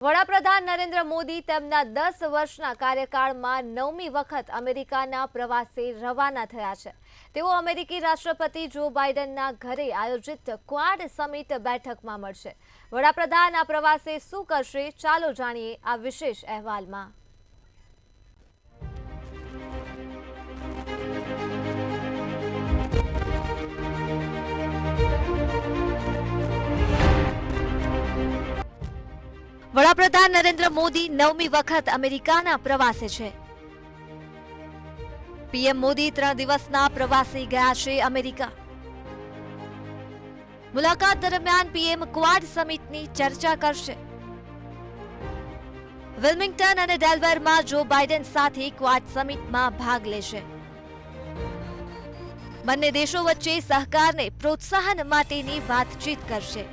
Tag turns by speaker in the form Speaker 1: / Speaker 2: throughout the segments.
Speaker 1: વડાપ્રધાન નરેન્દ્ર મોદી તેમના 10 વર્ષના કાર્યકાળમાં 9મી વખત અમેરિકાના પ્રવાસે રવાના થયા છે। તેઓ અમેરિકી રાષ્ટ્રપતિ જો બાઇડનના ઘરે આયોજિત ક્વાડ સમિટ બેઠકમાં મળશે। વડાપ્રધાન આ પ્રવાસે શું કરશે, ચાલો જાણીએ આ વિશેષ અહેવાલમાં। વડાપ્રધાન નરેન્દ્ર મોદી 9મી વખત અમેરિકાના પ્રવાસે છે। પીએમ મોદી 3 દિવસના પ્રવાસે ગયા છે અમેરિકા। મુલાકાત દરમિયાન પીએમ ક્વાડ સમિટની ચર્ચા કરશે। વિલ્મિંગ્ટન અને ડેલવેરમાં જો બાઇડન સાથે ક્વાડ સમિટમાં ભાગ લેશે। બંને દેશો વચ્ચે સહકારને પ્રોત્સાહન માટેની વાતચીત કરશે।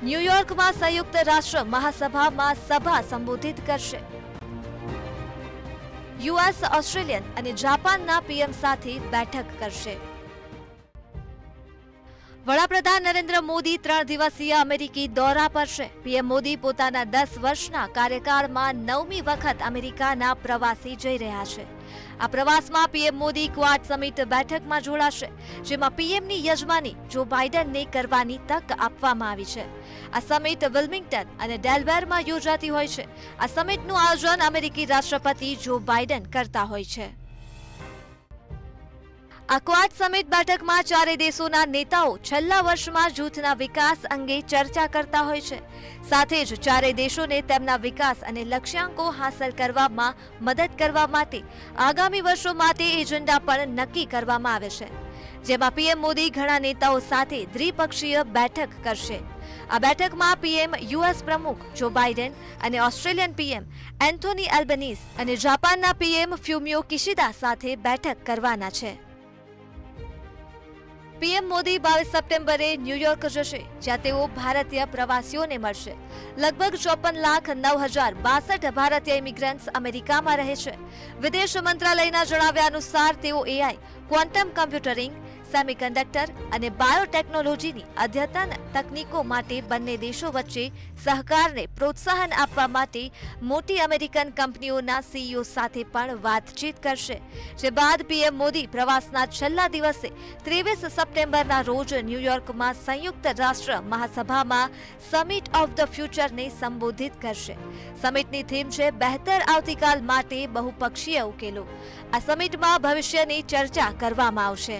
Speaker 1: ન્યૂયોર્કમાં સંયુક્ત રાષ્ટ્ર મહાસભામાં સભા સંબોધિત કરશે। યુએસ, ઓસ્ટ્રેલિયન અને જાપાનના પીએમ સાથે બેઠક કરશે। વડાપ્રધાન નરેન્દ્ર મોદી 3 દિવસીય અમેરિકી દોરા પર છે। પીએમ મોદી પોતાના 10 વર્ષના કાર્યકાળમાં 9મી વખત અમેરિકાના પ્રવાસે જઈ રહ્યા છે। આ પ્રવાસમાં પીએમ મોદી ક્વાડ સમિટ બેઠકમાં જોડાશે, જેમાં પીએમની યજમાની જો બાઇડનને કરવાની તક આપવામાં આવી છે। આ સમિટ વિલ્મિંગ્ટન અને ડેલવેરમાં યોજાતી હોય છે। આ સમિટનું આયોજન અમેરિકી રાષ્ટ્રપતિ જો બાઇડન કરતા હોય છે। આ ક્વાડ સમિટ બેઠકમાં ચારે દેશોના નેતાઓ છેલ્લા વર્ષમાં જૂથના વિકાસ અંગે ચર્ચા કરતા હોય છે। સાથે જ ચારે દેશોને તેમના વિકાસ અને લક્ષ્યાંકો હાંસલ કરવામાં મદદ કરવા માટે આગામી વર્ષો માટે એજન્ડા પણ નક્કી કરવામાં આવે છે, જેમાં પીએમ મોદી ઘણા નેતાઓ સાથે દ્વિપક્ષીય બેઠક કરશે। આ બેઠકમાં પીએમ યુએસ પ્રમુખ જો બાઇડન અને ઓસ્ટ્રેલિયન પીએમ એન્થોની એલ્બનીઝ અને જાપાનના પીએમ ફ્યુમિયો કિશિદા સાથે બેઠક કરવાના છે। પીએમ મોદી 22 સપ્ટેમ્બરે ન્યૂયોર્ક જશે, જ્યાં તેઓ ભારતીય પ્રવાસીઓને મળશે। લગભગ 54,09,062 ભારતીય ઇમિગ્રન્ટ્સ અમેરિકામાં રહે છે। વિદેશ મંત્રાલયના જણાવ્યા અનુસાર તેઓ એઆઈ, ક્વોન્ટમ કમ્પ્યુટરિંગ, સેમિકન્ડક્ટર અને બાયોટેકનોલોજીની અદ્યતન તકનીકો માટે બંને દેશો વચ્ચે સહકારને પ્રોત્સાહન આપવા માટે મોટી અમેરિકન કંપનીઓના સીઈઓ સાથે પણ વાતચીત કરશે। જે બાદ પીએમ મોદી પ્રવાસના છેલ્લા દિવસે 23 સપ્ટેમ્બરના રોજ ન્યૂયોર્કમાં સંયુક્ત રાષ્ટ્ર મહાસભામાં સમિટ ઓફ ધ ફ્યુચરને સંબોધિત કરશે। સમિટની થીમ છે બહેતર આવતીકાલ માટે બહુપક્ષીય ઉકેલો। આ સમિટમાં ભવિષ્યની ચર્ચા કરવામાં આવશે।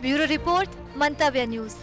Speaker 1: બ્યુરો રિપોર્ટ, મંતવ્ય ન્યૂઝ।